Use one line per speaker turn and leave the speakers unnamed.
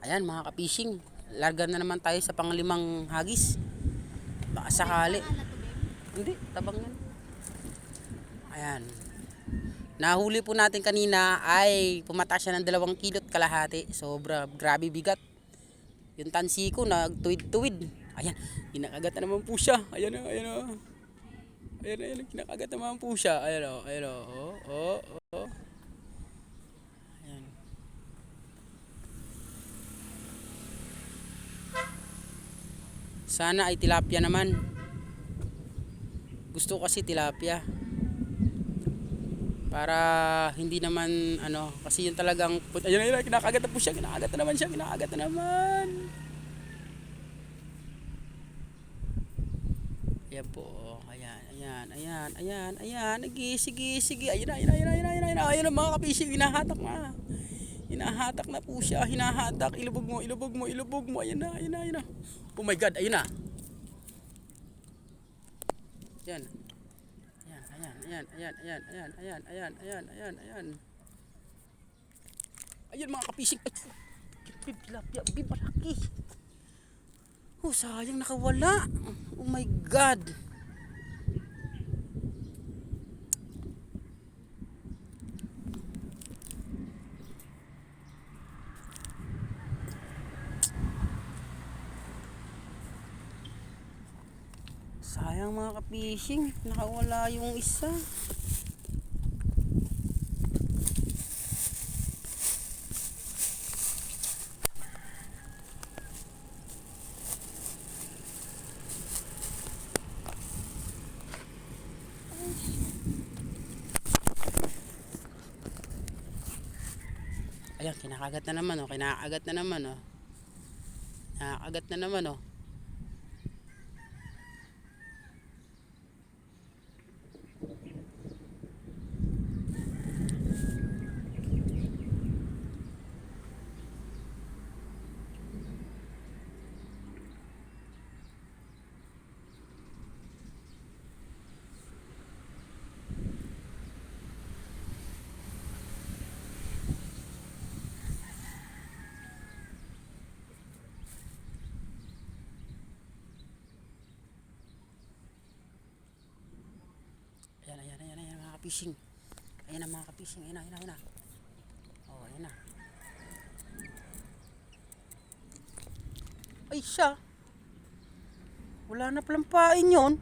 Ayan mga ka-fishing, larga na naman tayo sa panglimang hagis. Baka sakali. Hindi, tabang yan. Ayan. Nahuli po natin kanina ay pumataas siya ng 2,5 kg. Sobra, grabe bigat. Yung tansi ko nagtuwid-tuwid. Ayan, kinakagat na naman po siya. Ayan o, ayan o. Ayan, ayan, kinakagat naman po siya. Ayan o, ayan o. Oh, oh, oh. Ayan. Sana ay tilapia naman. Gusto ko kasi tilapia. Para hindi naman ano, kasi yung talagang ayun, ayun, kinakagat na po siya, kinakagat na naman siya, kinakagat na naman. Ayan po, oh. Ayan, ayan, ayan, ayan, ayan, sige, sige, sige, ayun na, ayun na, ayun na, ayun na, ayun na, ayun na mga kapising, hinahatak na. Hinahatak na po siya, hinahatak, ilubog mo, ilubog mo, ilubog mo, ayun na, ayun na, ayun na. Oh my God, ayun na. Ayan. Ayan, ayan, ayan, ayan, ayan, ayan, ayan, ayan, ayan, ayan, ayan. Ayun mga kapising. Ay, tilapia, bib, malaki. Oh, sayang nakawala. Oh my God. Sayang mga ka-fishing, nakawala yung isa. Ayan, kinakagat na naman oh, kinakagat na naman oh. Kinakagat na naman oh. Ayan, ayan, ayan, ayan mga ka-fishing. Ayan na mga ka-fishing, ayan na, ayan na, ayan na. Oh, ayan na. Ay siya. Wala na palang pain yun.